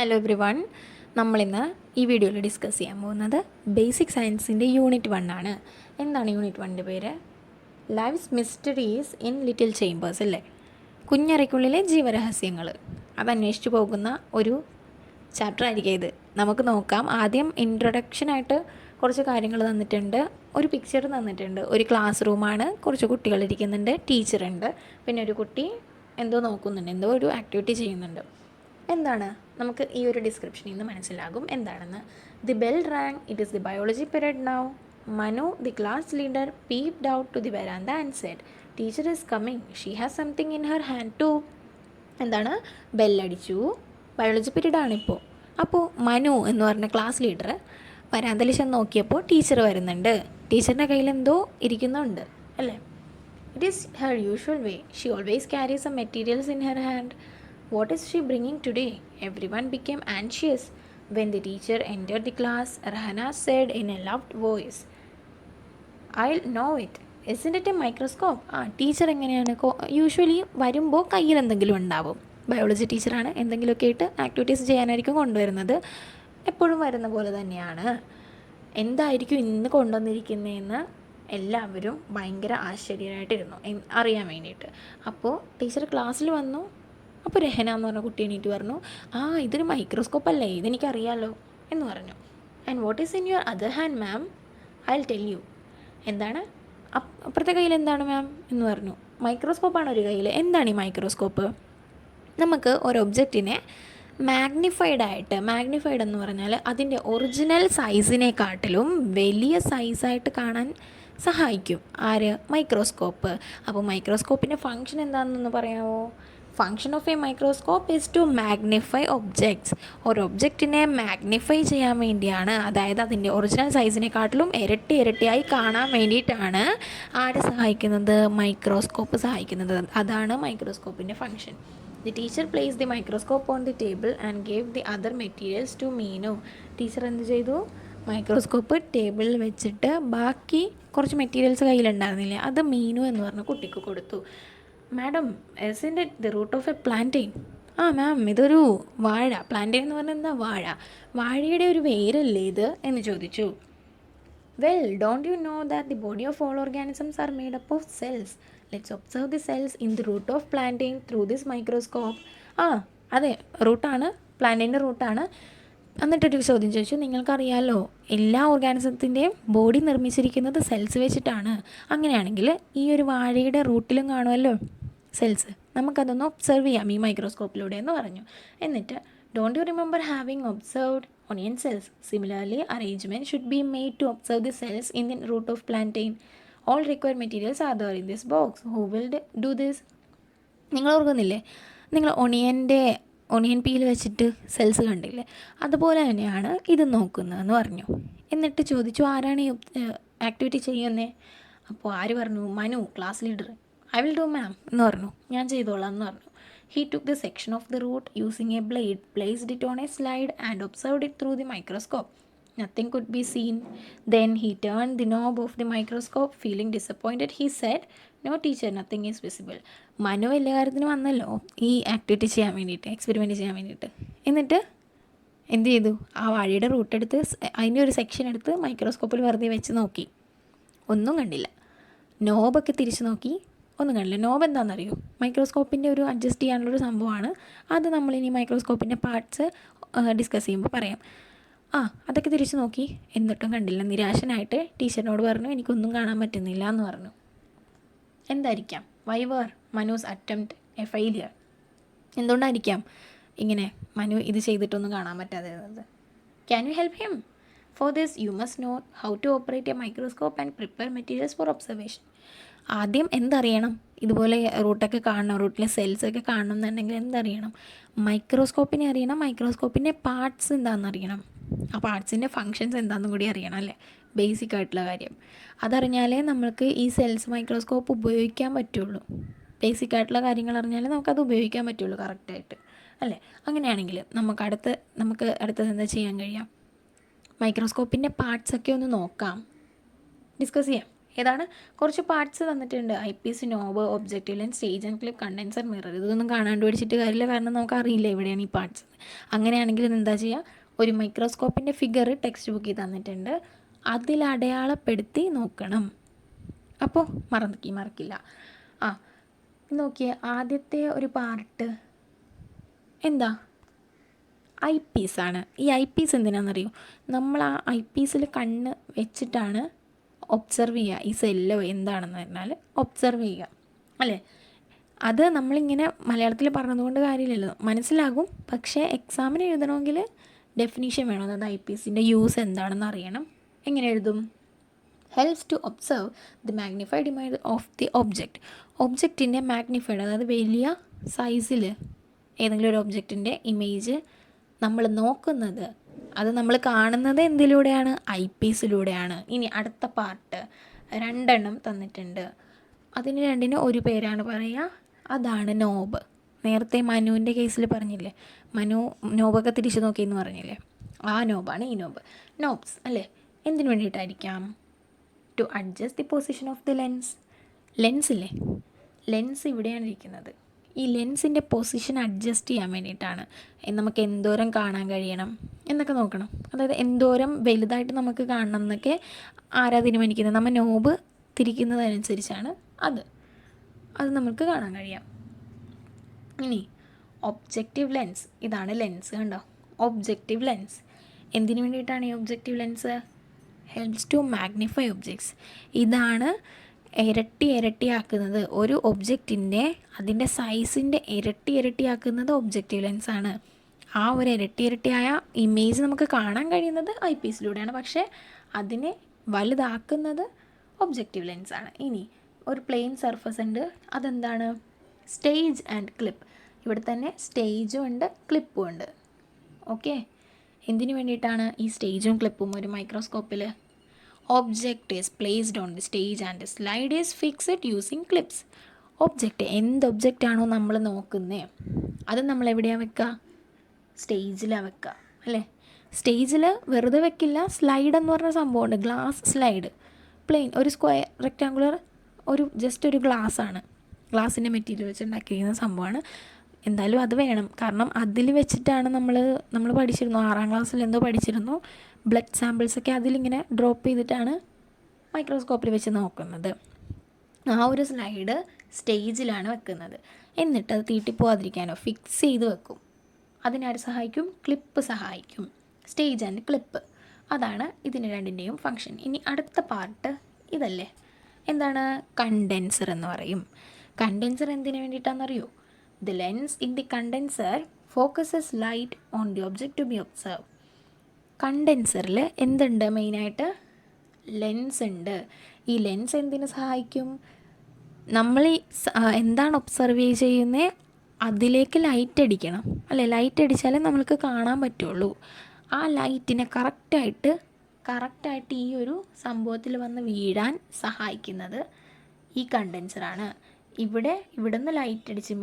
Hello every one. നമ്മളിന്ന് ഈ വീഡിയോയിൽ ഡിസ്കസ് ചെയ്യാൻ പോകുന്നത് ബേസിക് സയൻസിൻ്റെ യൂണിറ്റ് 1 ആണ്. എന്താണ് യൂണിറ്റ് 1ൻ്റെ പേര്? Life's mysteries in little chambers അല്ലേ? കുഞ്ഞറയ്ക്കുള്ളിലെ ജീവരഹസ്യങ്ങൾ. അതന്വേഷിച്ച് പോകുന്ന ഒരു ചാപ്റ്റർ ആയിരിക്കും ഇത്. നമുക്ക് നോക്കാം. ആദ്യം ഇൻട്രൊഡക്ഷനായിട്ട് കുറച്ച് കാര്യങ്ങൾ തന്നിട്ടുണ്ട്. ഒരു പിക്ചർ തന്നിട്ടുണ്ട്. ഒരു ക്ലാസ് റൂമാണ്, കുറച്ച് കുട്ടികളിരിക്കുന്നുണ്ട്, ടീച്ചറുണ്ട്, പിന്നെ ഒരു കുട്ടി എന്തോ നോക്കുന്നുണ്ട്, എന്തോ ഒരു ആക്ടിവിറ്റി ചെയ്യുന്നുണ്ട്. എന്താണ് നമുക്ക് ഈ ഒരു ഡിസ്ക്രിപ്ഷനിൽ നിന്ന് മനസ്സിലാകും എന്താണെന്ന്. The bell rang, it is the biology period now. Manu, the class leader, peeped out to the veranda and said, teacher is coming, she has something in her hand too. എന്താണ്? ബെല്ലടിച്ചു. ബയോളജി പീരീഡ് ആണിപ്പോൾ. അപ്പോൾ മനു എന്ന് പറഞ്ഞ class leader വരാന്തയിൽ ചെന്ന് നോക്കിയപ്പോൾ teacher വരുന്നുണ്ട്. ടീച്ചറിൻ്റെ കയ്യിൽ എന്തോ ഇരിക്കുന്നുണ്ട് അല്ലേ? It is her usual way, she always carries some materials in her hand. What is she bringing today? Everyone became anxious. When the teacher entered the class, Rahana said in a loud voice, I'll know it. Isn't it a microscope? Teacher എങ്ങനെയാണ് usually വരുമ്പോൾ കയ്യിൽ എന്തെങ്കിലും ഉണ്ടാവും. Biology ടീച്ചറാണ്, എന്തെങ്കിലുമൊക്കെ ആയിട്ട് activities ചെയ്യാനായിരിക്കും കൊണ്ടുവരുന്നത്. എപ്പോഴും വരുന്ന പോലെ തന്നെയാണ്. എന്തായിരിക്കും ഇന്ന് കൊണ്ടുവന്നിരിക്കുന്നതെന്ന് എല്ലാവരും ഭയങ്കര ആശ്ചര്യമായിട്ടിരുന്നു അറിയാൻ വേണ്ടിയിട്ട്. അപ്പോൾ ടീച്ചർ ക്ലാസ്സിൽ വന്നു. അപ്പോൾ രഹന എന്ന് പറഞ്ഞ കുട്ടി എണീറ്റ് പറഞ്ഞു, ഇതൊരു മൈക്രോസ്കോപ്പ് അല്ലേ, ഇതെനിക്കറിയാമല്ലോ എന്ന് പറഞ്ഞു. And what is in your other hand ma'am? I will tell you. എന്താണ് അപ്പുറത്തെ കയ്യിൽ എന്താണ് മാം എന്ന് പറഞ്ഞു. മൈക്രോസ്കോപ്പാണ് ഒരു കയ്യിൽ. എന്താണ് ഈ മൈക്രോസ്കോപ്പ്? നമുക്ക് ഒരു ഒബ്ജക്റ്റിനെ മാഗ്നിഫൈഡ് എന്ന് പറഞ്ഞാൽ അതിൻ്റെ ഒറിജിനൽ സൈസിനെക്കാട്ടിലും വലിയ സൈസായിട്ട് കാണാൻ സഹായിക്കും. മൈക്രോസ്കോപ്പ്. അപ്പോൾ മൈക്രോസ്കോപ്പിൻ്റെ ഫങ്ഷൻ എന്താണെന്നൊന്ന് പറയാമോ? Function of a microscope is to magnify objects. ഒരു ഒബ്ജക്റ്റിനെ മാഗ്നിഫൈ ചെയ്യാൻ വേണ്ടിയാണ്, അതായത് അതിൻ്റെ ഒറിജിനൽ സൈസിനെക്കാട്ടിലും ഇരട്ടിയായി കാണാൻ വേണ്ടിയിട്ടാണ് സഹായിക്കുന്നത്? മൈക്രോസ്കോപ്പ് സഹായിക്കുന്നത്. അതാണ് മൈക്രോസ്കോപ്പിൻ്റെ function. The teacher place the microscope on the table and gave the other materials to Meenu. Teacher എന്ത് ചെയ്തു? മൈക്രോസ്കോപ്പ് ടേബിളിൽ വെച്ചിട്ട് ബാക്കി കുറച്ച് മെറ്റീരിയൽസ് കയ്യിലുണ്ടായിരുന്നില്ലേ, അത് മീനു എന്ന് പറഞ്ഞ കുട്ടിക്ക് കൊടുത്തു. Madam, isn't it the root of a plantain? മാം, ഇതൊരു വാഴ. പ്ലാന്റെയിൻ എന്ന് പറഞ്ഞാൽ എന്താ? വാഴയുടെ ഒരു വേരല്ലേ ഇത് എന്ന് ചോദിച്ചു. Well, don't you know that the body of all organisms are made up of cells? Let's observe the cells in the root of plantain through this microscope. അതെ, റൂട്ടാണ്, പ്ലാന്റെയിൻ്റെ റൂട്ടാണ്. എന്നിട്ടൊരു ചോദ്യം ചോദിച്ചു, നിങ്ങൾക്കറിയാമല്ലോ എല്ലാ ഓർഗാനിസത്തിൻ്റെയും ബോഡി നിർമ്മിച്ചിരിക്കുന്നത് സെൽസ് വെച്ചിട്ടാണ്. അങ്ങനെയാണെങ്കിൽ ഈ ഒരു വാഴയുടെ റൂട്ടിലും കാണുമല്ലോ സെൽസ്. നമുക്കതൊന്ന് ഒബ്സർവ് ചെയ്യാം ഈ മൈക്രോസ്കോപ്പിലൂടെ എന്ന് പറഞ്ഞു. എന്നിട്ട്, don't you remember having observed onion cells? Similarly arrangement should be made to observe the cells in the root of plantain. All required materials are there in this box. Who will do this? നിങ്ങൾ ഓർക്കുന്നില്ലേ, നിങ്ങൾ onion peel വെച്ചിട്ട് cells കണ്ടില്ലേ? അതുപോലെ തന്നെയാണ് ഇത് നോക്കുന്നതെന്ന് പറഞ്ഞു. എന്നിട്ട് ചോദിച്ചു, ആരാണ് ഈ ആക്ടിവിറ്റി ചെയ്യുന്നത്? അപ്പോൾ ആര് പറഞ്ഞു? Manu, class leader. I will do ma'am എന്ന് പറഞ്ഞു. ഞാൻ ചെയ്തോളാം എന്ന് പറഞ്ഞു. He took the section of the root using a blade, placed it on a slide and observed it through the microscope. Nothing could be seen. Then he turned the knob of the microscope. Feeling disappointed, he said, No teacher, nothing is visible. Manu വലിയ കാര്യത്തിന് വന്നല്ലോ ഈ activity ചെയ്യാൻ വേണ്ടിയിട്ട്, experiment ചെയ്യാൻ വേണ്ടിയിട്ട്. എന്നിട്ട് എന്ത് ചെയ്തു? ആ വാഴയുടെ റൂട്ട് എടുത്ത് അതിൻ്റെ ഒരു സെക്ഷൻ എടുത്ത് മൈക്രോസ്കോപ്പിൽ വെറുതെ വെച്ച് നോക്കി. ഒന്നും കണ്ടില്ല. നോബൊക്കെ തിരിച്ച് നോക്കി, ഒന്നും കണ്ടില്ല. നോബ് എന്താണെന്നറിയോ? മൈക്രോസ്കോപ്പിൻ്റെ ഒരു അഡ്ജസ്റ്റ് ചെയ്യാനുള്ളൊരു സംഭവമാണ്. അത് നമ്മളിനി മൈക്രോസ്കോപ്പിൻ്റെ പാർട്സ് ഡിസ്കസ് ചെയ്യുമ്പോൾ പറയാം. അതൊക്കെ തിരിച്ച് നോക്കി, എന്നിട്ടും കണ്ടില്ല. നിരാശനായിട്ട് ടീച്ചറിനോട് പറഞ്ഞു, എനിക്കൊന്നും കാണാൻ പറ്റുന്നില്ല എന്ന് പറഞ്ഞു. എന്തായിരിക്കാം? Why were Manu's attempt a failure? എന്തുകൊണ്ടായിരിക്കാം ഇങ്ങനെ മനു ഇത് ചെയ്തിട്ടൊന്നും കാണാൻ പറ്റാതെ? Can you help him? For this you must know how to operate a microscope and prepare materials for observation. ആദ്യം എന്തറിയണം? ഇതുപോലെ റൂട്ടൊക്കെ കാണണം, റൂട്ടിലെ സെൽസൊക്കെ കാണണം എന്നുണ്ടെങ്കിൽ എന്തറിയണം? മൈക്രോസ്കോപ്പിനെ അറിയണം. മൈക്രോസ്കോപ്പിൻ്റെ പാർട്സ് എന്താണെന്ന് അറിയണം. ആ പാർട്സിൻ്റെ ഫങ്ഷൻസ് എന്താണെന്നും കൂടി അറിയണം അല്ലേ? ബേസിക് ആയിട്ടുള്ള കാര്യം. അതറിഞ്ഞാലേ നമ്മൾക്ക് ഈ സെൽസ് മൈക്രോസ്കോപ്പ് ഉപയോഗിക്കാൻ പറ്റുള്ളൂ. ബേസിക് ആയിട്ടുള്ള കാര്യങ്ങൾ അറിഞ്ഞാലേ നമുക്കത് ഉപയോഗിക്കാൻ പറ്റുള്ളൂ കറക്റ്റായിട്ട് അല്ലേ? അങ്ങനെയാണെങ്കിൽ നമുക്ക് അടുത്തത് എന്താ ചെയ്യാൻ കഴിയാം? മൈക്രോസ്കോപ്പിൻ്റെ പാർട്സൊക്കെ ഒന്ന് നോക്കാം, ഡിസ്കസ് ചെയ്യാം. ഏതാണ്? കുറച്ച് പാർട്സ് തന്നിട്ടുണ്ട്. Eyepiece, knob, objective lens, stage and clip, condenser, mirror. ഇതൊന്നും കാണാണ്ട് പഠിച്ചിട്ട് കാര്യമില്ല, കാരണം നമുക്കറിയില്ല എവിടെയാണ് ഈ പാർട്സ്. അങ്ങനെയാണെങ്കിൽ എന്താ ചെയ്യുക? ഒരു മൈക്രോസ്കോപ്പിൻ്റെ ഫിഗർ ടെക്സ്റ്റ് ബുക്കിൽ തന്നിട്ടുണ്ട്, അതിൽ അടയാളപ്പെടുത്തി നോക്കണം. അപ്പോൾ മറക്കില്ല. നോക്കിയേ, ആദ്യത്തെ ഒരു പാർട്ട് എന്താ? ഐ പീസാണ്. ഈ ഐ പീസ് എന്തിനാണെന്നറിയോ? നമ്മൾ ആ ഐ പീസിൽ കണ്ണ് വെച്ചിട്ടാണ് ഒബ്സർവ് ചെയ്യുക. ഈ സെല്ലോ എന്താണെന്ന് പറഞ്ഞാൽ ഒബ്സർവ് ചെയ്യുക, അല്ലേ? അത് നമ്മളിങ്ങനെ മലയാളത്തിൽ പറഞ്ഞതുകൊണ്ട് കാര്യമില്ലല്ലോ, മനസ്സിലാകും. പക്ഷേ എക്സാമിന് എഴുതണമെങ്കിൽ ഡെഫിനീഷൻ വേണം. അതായത് ഐ പീസിൻ്റെ യൂസ് എന്താണെന്ന് അറിയണം. എങ്ങനെ എഴുതും? Helps to observe the magnified image of the object. ഒബ്ജക്റ്റിൻ്റെ മാഗ്നിഫൈഡ്, അതായത് വലിയ സൈസിൽ ഏതെങ്കിലും ഒരു ഒബ്ജക്റ്റിൻ്റെ ഇമേജ് നമ്മൾ നോക്കുന്നത്, അത് നമ്മൾ കാണുന്നത് എന്തിലൂടെയാണ്? ഐ പീസിലൂടെയാണ്. ഇനി അടുത്ത പാർട്ട് 2 തന്നിട്ടുണ്ട്. അതിന് 2 ഒരു പേരാണ് പറയുക, അതാണ് നോബ്. നേരത്തെ മനുവിൻ്റെ കേസിൽ പറഞ്ഞില്ലേ, മനു നോബൊക്കെ തിരിച്ചു നോക്കിയെന്ന് പറഞ്ഞില്ലേ, ആ നോബാണ് ഈ നോബ്. നോബ്സ് അല്ലേ, എന്തിനു വേണ്ടിയിട്ടായിരിക്കാം? To adjust the position of the lens. ലെൻസില്ലേ, ലെൻസ് ഇവിടെയാണ് ഇരിക്കുന്നത്. ഈ ലെൻസിൻ്റെ പൊസിഷൻ അഡ്ജസ്റ്റ് ചെയ്യാൻ വേണ്ടിയിട്ടാണ്. നമുക്ക് എന്തോരം കാണാൻ കഴിയണം എന്നൊക്കെ നോക്കണം. അതായത് എന്തോരം വലുതായിട്ട് നമുക്ക് കാണണം എന്നൊക്കെ ആരാ തീരുമാനിക്കുന്നത്? നമ്മൾ നോബ് തിരിക്കുന്നതനുസരിച്ചാണ് അത് നമുക്ക് കാണാൻ കഴിയാം. ഇനി ഒബ്ജക്റ്റീവ് ലെൻസ്, ഇതാണ് ലെൻസ്, കണ്ടോ? ഒബ്ജക്റ്റീവ് ലെൻസ് എന്തിനു വേണ്ടിയിട്ടാണ് ഈ objective lens? Helps to magnify objects. ഇതാണ് ഇരട്ടിയാക്കുന്നത്. ഒരു ഒബ്ജക്റ്റിൻ്റെ അതിൻ്റെ സൈസിൻ്റെ ഇരട്ടിയാക്കുന്നത് ഒബ്ജക്റ്റീവ് ലെൻസാണ്. ആ ഒരു ഇരട്ടിയായ ഇമേജ് നമുക്ക് കാണാൻ കഴിയുന്നത് ഐ പീസിലൂടെയാണ്, പക്ഷേ അതിനെ വലുതാക്കുന്നത് ഒബ്ജക്റ്റീവ് ലെൻസാണ്. ഇനി ഒരു പ്ലെയിൻ സർഫസ് ഉണ്ട്, അതെന്താണ്? Stage and clip. ഇവിടെ തന്നെ സ്റ്റേജും ഉണ്ട്, ക്ലിപ്പും ഉണ്ട്. ഓക്കെ, എന്തിനു വേണ്ടിയിട്ടാണ് ഈ സ്റ്റേജും ക്ലിപ്പും ഒരു മൈക്രോസ്കോപ്പിൽ? Object is placed on the stage and slide is fixed using clips. Object, എന്ത് ഒബ്ജക്റ്റാണോ നമ്മൾ നോക്കുന്നത് അത് നമ്മൾ എവിടെയാണ് വെക്കുക? സ്റ്റേജിലാണ് വെക്കുക, അല്ലേ? സ്റ്റേജിൽ വെറുതെ വെക്കില്ല. സ്ലൈഡ് എന്ന് പറഞ്ഞ സംഭവമുണ്ട്, ഗ്ലാസ് സ്ലൈഡ്. പ്ലെയിൻ ഒരു സ്ക്വയർ റെക്റ്റാങ്കുലർ ജസ്റ്റ് ഒരു ഗ്ലാസ്സാണ്, ഗ്ലാസിൻ്റെ മെറ്റീരിയൽ വെച്ച് ഉണ്ടാക്കിയിരിക്കുന്ന സംഭവമാണ്. എന്തായാലും അത് വേണം, കാരണം അതിൽ വെച്ചിട്ടാണ് നമ്മൾ പഠിച്ചിരുന്നു, 6ാം ക്ലാസ്സിൽ എന്തോ പഠിച്ചിരുന്നു, ബ്ലഡ് സാമ്പിൾസൊക്കെ അതിലിങ്ങനെ ഡ്രോപ്പ് ചെയ്തിട്ടാണ് മൈക്രോസ്കോപ്പിൽ വെച്ച് നോക്കുന്നത്. ആ ഒരു സ്ലൈഡ് സ്റ്റേജിലാണ് വെക്കുന്നത്. എന്നിട്ട് അത് തീട്ടിപ്പോവാതിരിക്കാനോ ഫിക്സ് ചെയ്ത് വെക്കും. അതിനാര് സഹായിക്കും? ക്ലിപ്പ് സഹായിക്കും. സ്റ്റേജ് ആൻഡ് ക്ലിപ്പ്, അതാണ് ഇതിന് 2ൻ്റെയും ഫങ്ഷൻ. ഇനി അടുത്ത പാർട്ട് ഇതല്ലേ, എന്താണ്? കണ്ടൻസർ എന്ന് പറയും. കണ്ടൻസർ എന്തിനു വേണ്ടിയിട്ടാണെന്നറിയോ? The lens in the condenser focuses light on the object to be observed. കണ്ടൻസറിൽ എന്തുണ്ട്? മെയിനായിട്ട് ലെൻസ് ഉണ്ട്. ഈ ലെൻസ് എന്തിനു സഹായിക്കും? നമ്മൾ എന്താണ് ഒബ്സർവ് ചെയ്യുന്നത് അതിലേക്ക് ലൈറ്റ് അടിക്കണം, അല്ലേ? ലൈറ്റ് അടിച്ചാലേ നമ്മൾക്ക് കാണാൻ പറ്റുള്ളൂ. ആ ലൈറ്റിനെ കറക്റ്റായിട്ട് ഈ ഒരു സംഭവത്തിൽ വന്ന് വീഴാൻ സഹായിക്കുന്നത് ഈ കണ്ടൻസറാണ്. ഇവിടെ നിന്ന് ലൈറ്റ് അടിച്ച്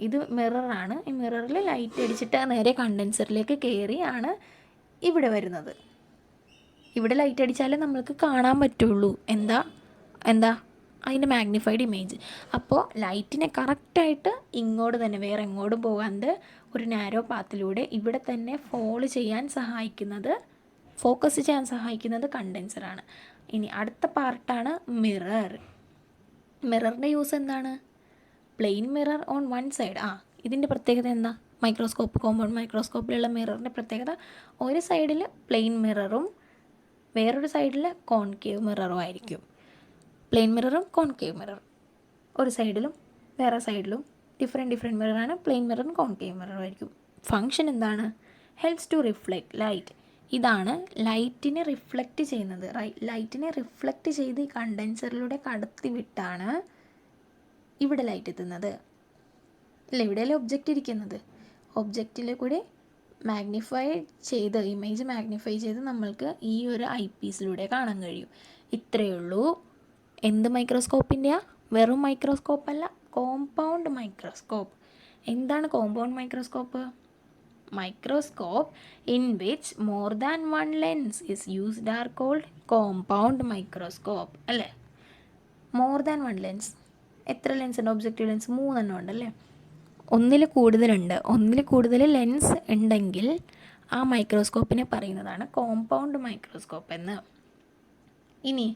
ഇത് മിററാണ്. ഈ മിററിൽ ലൈറ്റ് അടിച്ചിട്ട് നേരെ കണ്ടൻസറിലേക്ക് കയറിയാണ് ഇവിടെ വരുന്നത്. ഇവിടെ ലൈറ്റ് അടിച്ചാലേ നമ്മൾക്ക് കാണാൻ പറ്റുള്ളൂ എന്താ അതിൻ്റെ മാഗ്നിഫൈഡ് ഇമേജ്. അപ്പോൾ ലൈറ്റിനെ കറക്റ്റായിട്ട് ഇങ്ങോട്ട് തന്നെ, വേറെ എങ്ങോട്ടും പോകാണ്ട് ഒരു നാരോ പാത്തിലൂടെ ഇവിടെ തന്നെ ഫോക്കസ് ചെയ്യാൻ സഹായിക്കുന്നത് കണ്ടൻസറാണ്. ഇനി അടുത്ത പാർട്ടാണ് മിറർ. മിററിൻ്റെ യൂസ് എന്താണ്? Plane mirror on one side. ഇതിൻ്റെ പ്രത്യേകത എന്താ? കോമ്പൗണ്ട് മൈക്രോസ്കോപ്പിലുള്ള മിററിൻ്റെ പ്രത്യേകത, ഒരു സൈഡിൽ പ്ലെയിൻ മിററും വേറൊരു സൈഡിൽ കോൺകേവ് മിററും ആയിരിക്കും. പ്ലെയിൻ മിററും കോൺകേവ് മിററും ഒരു സൈഡിലും വേറെ സൈഡിലും ഡിഫറെൻറ്റ് മിററാണ്. പ്ലെയിൻ മിററും കോൺകേവ് മിററും ആയിരിക്കും. ഫങ്ഷൻ എന്താണ്? Helps to reflect light. ഇതാണ് ലൈറ്റിനെ റിഫ്ലക്റ്റ് ചെയ്യുന്നത്. ലൈറ്റിനെ റിഫ്ലക്റ്റ് ചെയ്ത് ഈ കണ്ടൻസറിലൂടെ കടത്തി വിട്ടാണ് ഇവിടെ ലൈറ്റ് എത്തുന്നത്, അല്ല? ഇവിടെയല്ലേ ഒബ്ജക്റ്റ് ഇരിക്കുന്നത്. ഒബ്ജക്റ്റിൽ കൂടി ഇമേജ് മാഗ്നിഫൈ ചെയ്ത് നമ്മൾക്ക് ഈ ഒരു ഐ പീസിലൂടെ കാണാൻ കഴിയും. ഇത്രയേ ഉള്ളൂ. എന്ത് മൈക്രോസ്കോപ്പിൻ്റെയാ? വെറും മൈക്രോസ്കോപ്പല്ല, കോമ്പൗണ്ട് മൈക്രോസ്കോപ്പ്. എന്താണ് compound microscope? Microscope in which more than one lens is used are called compound microscope, അല്ലേ? More than one lens. എത്ര ലെൻസ് ഉണ്ട്? ഒബ്ജക്റ്റീവ് ലെൻസ് 3 ഉണ്ടല്ലേ. ഒന്നിൽ കൂടുതൽ ലെൻസ് ഉണ്ടെങ്കിൽ ആ മൈക്രോസ്കോപ്പിനെ പറയുന്നതാണ് കോമ്പൗണ്ട് മൈക്രോസ്കോപ്പ് എന്ന്. ഇനി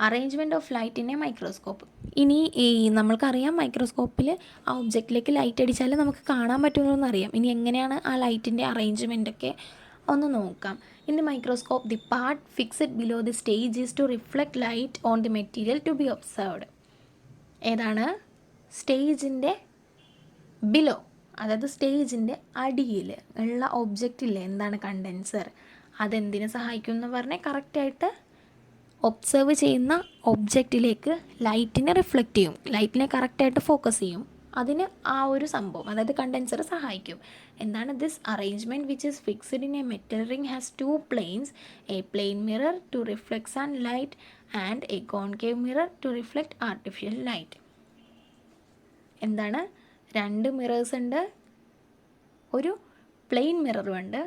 arrangement of light in a microscope. ഇനി ഈ നമ്മൾക്കറിയാം മൈക്രോസ്കോപ്പിൽ ആ ഒബ്ജക്റ്റിലേക്ക് ലൈറ്റ് അടിച്ചാൽ നമുക്ക് കാണാൻ പറ്റുമെന്ന് അറിയാം. ഇനി എങ്ങനെയാണ് ആ ലൈറ്റിൻ്റെ അറേഞ്ച്മെൻറ്റൊക്കെ ഒന്ന് നോക്കാം. In the microscope the part fixed below the stage is to reflect light on the material to be observed. ഏതാണ്? സ്റ്റേജിൻ്റെ ബിലോ, അതായത് സ്റ്റേജിൻ്റെ അടിയിൽ ഉള്ള ഒബ്ജക്റ്റില്ലേ, എന്താണ്? കണ്ടൻസർ. അതെന്തിനെ സഹായിക്കും എന്ന് പറഞ്ഞാൽ കറക്റ്റായിട്ട് ഒബ്സർവ് ചെയ്യുന്ന ഒബ്ജക്റ്റിലേക്ക് ലൈറ്റിനെ റിഫ്ലക്റ്റ് ചെയ്യും, ലൈറ്റിനെ കറക്റ്റായിട്ട് ഫോക്കസ് ചെയ്യും. അതിന് ആ ഒരു സംഭവം, അതായത് കണ്ടൻസർ സഹായിക്കും. എന്താണ്? This arrangement which is fixed in a metal ring has 2 planes, a plane mirror to reflect sunlight and a concave mirror to reflect artificial light. എന്താണ്? 2 മിറേഴ്സ് ഉണ്ട്, ഒരു പ്ലെയിൻ മിററും ഉണ്ട്,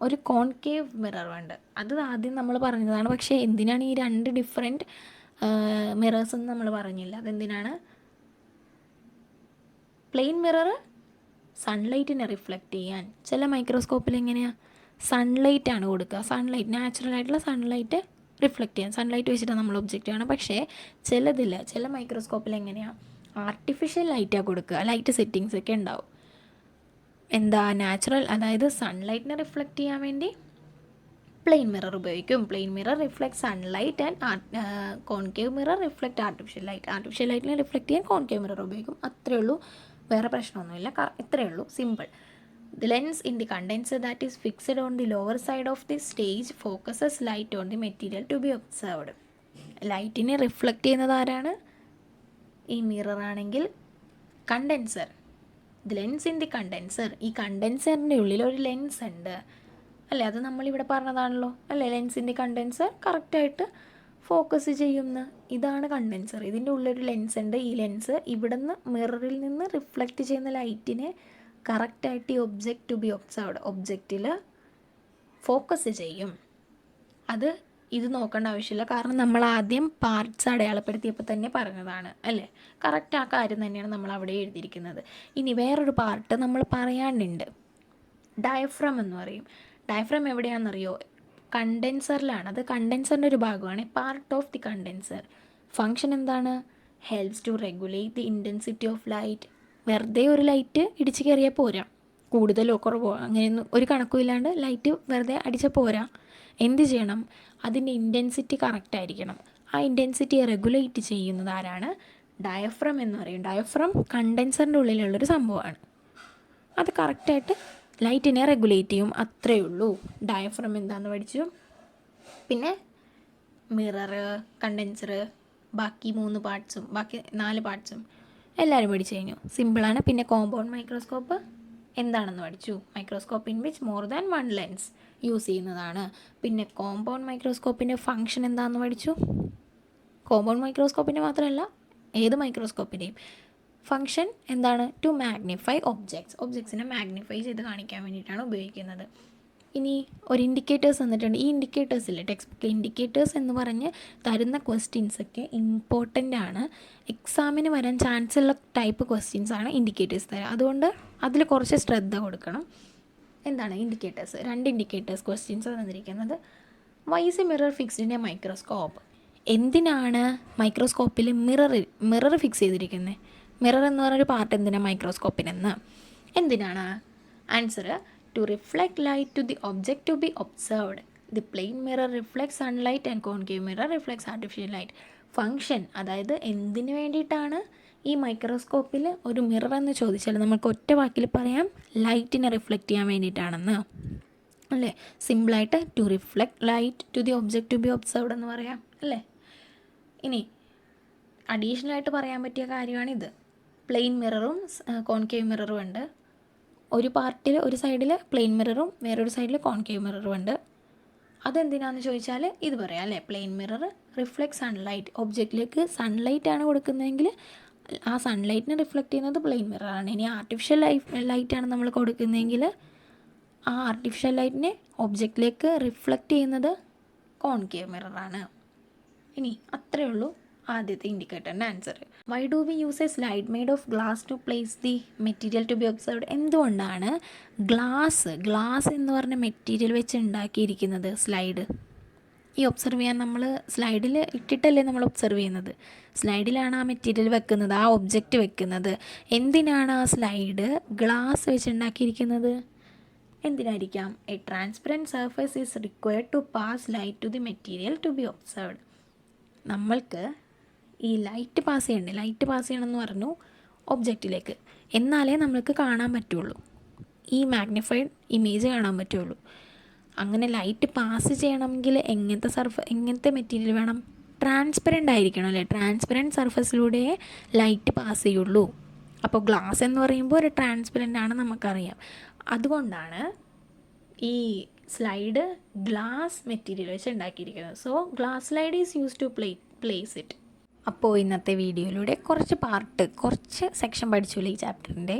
ഒരു കോൺകേവ് മിററും ഉണ്ട്. അത് ആദ്യം നമ്മൾ പറഞ്ഞതാണ്. പക്ഷേ എന്തിനാണ് ഈ 2 ഡിഫറെൻറ്റ് മിറേഴ്സ് എന്ന് നമ്മൾ പറഞ്ഞില്ല. അതെന്തിനാണ്? പ്ലെയിൻ മിറർ സൺലൈറ്റിനെ റിഫ്ലക്റ്റ് ചെയ്യാൻ. ചില മൈക്രോസ്കോപ്പിൽ എങ്ങനെയാണ്? സൺലൈറ്റാണ് കൊടുക്കുക. സൺലൈറ്റ്, നാച്ചുറൽ ആയിട്ടുള്ള സൺലൈറ്റ് റിഫ്ലക്റ്റ് ചെയ്യാൻ സൺലൈറ്റ് വെച്ചിട്ടാണ് നമ്മൾ ഒബ്ജക്റ്റ് ആണ്. പക്ഷേ ചില മൈക്രോസ്കോപ്പിൽ എങ്ങനെയാണ്? ആർട്ടിഫിഷ്യൽ ലൈറ്റാണ് കൊടുക്കുക. ലൈറ്റ് സെറ്റിങ്സ് ഒക്കെ ഉണ്ടാവും. എന്താ? നാച്ചുറൽ, അതായത് സൺലൈറ്റിനെ റിഫ്ലക്റ്റ് ചെയ്യാൻ വേണ്ടി പ്ലെയിൻ മിറർ ഉപയോഗിക്കും. Plane mirror reflect sunlight and concave mirror reflect artificial light. Artificial ലൈറ്റിനെ റിഫ്ലക്റ്റ് ചെയ്യാൻ കോൺകേവ് മിറർ ഉപയോഗിക്കും. അത്രയേ ഉള്ളൂ, വേറെ പ്രശ്നമൊന്നുമില്ല. ഇത്രയേ ഉള്ളൂ, simple. The lens in the condenser that is fixed on the lower side of the stage focuses light on the material to be observed. ലൈറ്റിനെ റിഫ്ലക്റ്റ് ചെയ്യുന്നത് ആരാണ്? ഈ മിററാണെങ്കിൽ condenser. The lens in the condenser. ഈ കണ്ടൻസറിൻ്റെ ഉള്ളിൽ ഒരു lens ഉണ്ട് അല്ലേ? അത് നമ്മളിവിടെ പറഞ്ഞതാണല്ലോ അല്ലേ? ലെൻസിൻ്റെ കണ്ടൻസർ കറക്റ്റായിട്ട് ഫോക്കസ് ചെയ്യുന്ന ഇതാണ് കണ്ടൻസർ. ഇതിൻ്റെ ഉള്ളൊരു ലെൻസ് ഉണ്ട്. ഈ ലെൻസ് ഇവിടുന്ന് മിററിൽ നിന്ന് റിഫ്ലക്റ്റ് ചെയ്യുന്ന ലൈറ്റിനെ കറക്റ്റായിട്ട് ഈ ഒബ്ജക്റ്റ് ടു ബി ഒബ്സർവ്ഡ് ഒബ്ജക്റ്റിൽ ഫോക്കസ് ചെയ്യും. ഇത് നോക്കേണ്ട ആവശ്യമില്ല, കാരണം നമ്മൾ ആദ്യം പാർട്സ് അടയാളപ്പെടുത്തിയപ്പോൾ തന്നെ പറഞ്ഞതാണ് അല്ലേ? കറക്റ്റ് ആ കാര്യം തന്നെയാണ് നമ്മൾ അവിടെ എഴുതിയിരിക്കുന്നത്. ഇനി വേറൊരു പാർട്ട് നമ്മൾ പറയാനുണ്ട്, ഡയഫ്രം എന്ന് പറയും. ഡയഫ്രം എവിടെയാണെന്നറിയോ? കണ്ടൻസറിലാണ്. അത് കണ്ടൻസറിൻ്റെ ഒരു ഭാഗമാണ്, part of the condenser. Function എന്താണ്? Helps to regulate the intensity of light. വെറുതെ ഒരു ലൈറ്റ് ഇടിച്ച് കയറിയാൽ പോരാ, കൂടുതലോ കുറവോ അങ്ങനെയൊന്നും ഒരു കണക്കുമില്ലാണ്ട് ലൈറ്റ് വെറുതെ അടിച്ചാൽ പോരാ. എന്ത് ചെയ്യണം? അതിൻ്റെ ഇൻറ്റൻസിറ്റി കറക്റ്റായിരിക്കണം. ആ ഇൻറ്റൻസിറ്റിയെ റെഗുലേറ്റ് ചെയ്യുന്നത് ആരാണ്? ഡയഫ്രം എന്ന് പറയും. ഡയഫ്രം കണ്ടൻസറിൻ്റെ ഉള്ളിലുള്ളൊരു സംഭവമാണ്. അത് കറക്റ്റായിട്ട് ലൈറ്റിനെ റെഗുലേറ്റ് ചെയ്യും. അത്രയേ ഉള്ളൂ. ഡയഫ്രം എന്താണെന്ന് പഠിച്ചു. പിന്നെ മിറർ, കണ്ടൻസർ, ബാക്കി 3 പാർട്സും ബാക്കി 4 പാർട്സും എല്ലാവരും പഠിച്ചു കഴിഞ്ഞു. സിമ്പിളാണ്. പിന്നെ കോമ്പൗണ്ട് മൈക്രോസ്കോപ്പ് എന്താണെന്ന് പഠിച്ചു. Microscope in which more than 1 lens use ചെയ്യുന്നതാണ്. പിന്നെ കോമ്പൗണ്ട് മൈക്രോസ്കോപ്പിൻ്റെ ഫങ്ഷൻ എന്താണെന്ന് പഠിച്ചു. കോമ്പൗണ്ട് മൈക്രോസ്കോപ്പിൻ്റെ മാത്രമല്ല, ഏത് മൈക്രോസ്കോപ്പിൻ്റെയും ഫങ്ഷൻ എന്താണ്? ടു മാഗ്നിഫൈ ഒബ്ജക്ട്സിനെ മാഗ്നിഫൈ ചെയ്ത് കാണിക്കാൻ വേണ്ടിയിട്ടാണ് ഉപയോഗിക്കുന്നത്. ഇനി ഒരു ഇൻഡിക്കേറ്റേഴ്സ് തന്നിട്ടുണ്ട്. ഈ ഇൻഡിക്കേറ്റേഴ്സില്ലേ, ടെക്സ്റ്റ് ബുക്കിൽ ഇൻഡിക്കേറ്റേഴ്സ് എന്ന് പറഞ്ഞ് തരുന്ന ക്വസ്റ്റ്യൻസൊക്കെ ഇമ്പോർട്ടൻ്റ് ആണ്. എക്സാമിന് വരാൻ ചാൻസ് ഉള്ള ടൈപ്പ് ക്വസ്റ്റ്യൻസാണ് ഇൻഡിക്കേറ്റേഴ്സ് തരാം. അതുകൊണ്ട് അതിൽ കുറച്ച് ശ്രദ്ധ കൊടുക്കണം. എന്താണ് ഇൻഡിക്കേറ്റേഴ്സ്? 2 ഇൻഡിക്കേറ്റേഴ്സ് ക്വസ്റ്റ്യൻസ് തന്നിരിക്കുന്നത്. Why is a mirror fixed in a microscope? എന്തിനാണ് മൈക്രോസ്കോപ്പിൽ മിറർ ഫിക്സ് ചെയ്തിരിക്കുന്നത്? മിറർ എന്ന് പറഞ്ഞൊരു പാർട്ട് എന്തിനാണ് മൈക്രോസ്കോപ്പിനെന്ന്? എന്തിനാണ്? Answer: to reflect light to the object to be observed. The plane mirror reflects sunlight and concave mirror reflects artificial light. Function, അതായത് എന്തിനു വേണ്ടിയിട്ടാണ് ഈ മൈക്രോസ്കോപ്പിൽ ഒരു മിറർ എന്ന് ചോദിച്ചാൽ നമുക്ക് ഒറ്റ വാക്കിൽ പറയാം, ലൈറ്റിനെ റിഫ്ലക്റ്റ് ചെയ്യാൻ വേണ്ടിയിട്ടാണെന്ന് അല്ലേ? സിമ്പിളായിട്ട് to reflect light to the object to be observed എന്ന് പറയാം അല്ലേ? ഇനി അഡീഷണലായിട്ട് പറയാൻ പറ്റിയ കാര്യമാണിത്. പ്ലെയിൻ മിററും കോൺകേവ് മിററും ഉണ്ട്. ഒരു പാർട്ടിൽ ഒരു സൈഡിൽ പ്ലെയിൻ മിററും വേറൊരു സൈഡിൽ കോൺകേവ് മിററും ഉണ്ട്. അതെന്തിനാണെന്ന് ചോദിച്ചാൽ ഇത് പറയാം അല്ലേ? പ്ലെയിൻ മിറർ റിഫ്ലക്ട് സൺലൈറ്റ്, ഒബ്ജക്റ്റിലേക്ക് സൺലൈറ്റാണ് കൊടുക്കുന്നതെങ്കിൽ ആ സൺലൈറ്റിനെ റിഫ്ലക്റ്റ് ചെയ്യുന്നത് പ്ലെയിൻ മിററാണ്. ഇനി ആർട്ടിഫിഷ്യൽ ലൈറ്റാണ് നമ്മൾ കൊടുക്കുന്നതെങ്കിൽ ആ ആർട്ടിഫിഷ്യൽ ലൈറ്റിനെ ഒബ്ജക്റ്റിലേക്ക് റിഫ്ലക്റ്റ് ചെയ്യുന്നത് കോൺകേവ് മിററാണ്. ഇനി അത്രയേ ഉള്ളൂ. ആദ്യത്തെ ഇൻഡിക്കേറ്ററിൻ്റെ answer. Why do we use a slide made of glass to place the material to be observed? എന്തുകൊണ്ടാണ് ഗ്ലാസ് എന്ന് പറഞ്ഞ മെറ്റീരിയൽ വെച്ച് ഉണ്ടാക്കിയിരിക്കുന്നത് സ്ലൈഡ്? ഈ ഒബ്സർവ് ചെയ്യാൻ നമ്മൾ സ്ലൈഡിൽ ഇട്ടിട്ടല്ലേ നമ്മൾ ഒബ്സർവ് ചെയ്യുന്നത്. സ്ലൈഡിലാണ് ആ മെറ്റീരിയൽ വെക്കുന്നത്, ആ ഒബ്ജക്റ്റ് വെക്കുന്നത്. എന്തിനാണ് ആ സ്ലൈഡ് ഗ്ലാസ് വെച്ചുണ്ടാക്കിയിരിക്കുന്നത്? എന്തിനായിരിക്കാം? A transparent surface is required to pass light to the material to be observed. നമ്മൾക്ക് ഈ ലൈറ്റ് പാസ് ചെയ്യണമെന്ന് പറഞ്ഞു ഒബ്ജക്റ്റിലേക്ക്, എന്നാലേ നമ്മൾക്ക് കാണാൻ പറ്റുള്ളൂ, ഈ മാഗ്നിഫൈഡ് ഇമേജ് കാണാൻ പറ്റുള്ളൂ. അങ്ങനെ ലൈറ്റ് പാസ് ചെയ്യണമെങ്കിൽ എങ്ങനത്തെ മെറ്റീരിയൽ വേണം? ട്രാൻസ്പെറൻ്റ് ആയിരിക്കണം അല്ലേ? ട്രാൻസ്പെറൻറ്റ് സർഫസിലൂടെ ലൈറ്റ് പാസ് ചെയ്യുള്ളൂ. അപ്പോൾ ഗ്ലാസ് എന്ന് പറയുമ്പോൾ ഒരു ട്രാൻസ്പെറൻ്റ് ആണ് നമുക്കറിയാം. അതുകൊണ്ടാണ് ഈ സ്ലൈഡ് ഗ്ലാസ് മെറ്റീരിയൽ വെച്ച് ഉണ്ടാക്കിയിരിക്കുന്നത്. So glass slide is use to place it. അപ്പോൾ ഇന്നത്തെ വീഡിയോയിലൂടെ കുറച്ച് സെക്ഷൻ പഠിച്ചുള്ളൂ ഈ ചാപ്റ്ററിൻ്റെ.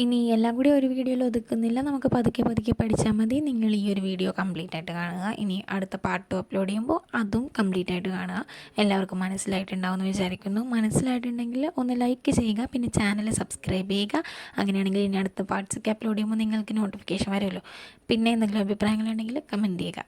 ഇനി എല്ലാം കൂടി ഒരു വീഡിയോയിൽ ഒതുക്കുന്നില്ല, നമുക്ക് പതുക്കെ പഠിച്ചാൽ മതി. നിങ്ങൾ ഈ ഒരു വീഡിയോ കംപ്ലീറ്റ് ആയിട്ട് കാണുക. ഇനി അടുത്ത പാർട്ട് അപ്ലോഡ് ചെയ്യുമ്പോൾ അതും കംപ്ലീറ്റ് ആയിട്ട് കാണുക. എല്ലാവർക്കും മനസ്സിലായിട്ടുണ്ടാവുമെന്ന് വിചാരിക്കുന്നു. മനസ്സിലായിട്ടുണ്ടെങ്കിൽ ഒന്ന് ലൈക്ക് ചെയ്യുക, പിന്നെ ചാനൽ സബ്സ്ക്രൈബ് ചെയ്യുക. അങ്ങനെയാണെങ്കിൽ ഇനി അടുത്ത പാർട്സൊക്കെ അപ്ലോഡ് ചെയ്യുമ്പോൾ നിങ്ങൾക്ക് നോട്ടിഫിക്കേഷൻ വരുമല്ലോ. പിന്നെ എന്തെങ്കിലും അഭിപ്രായങ്ങളുണ്ടെങ്കിൽ കമൻറ്റ് ചെയ്യുക.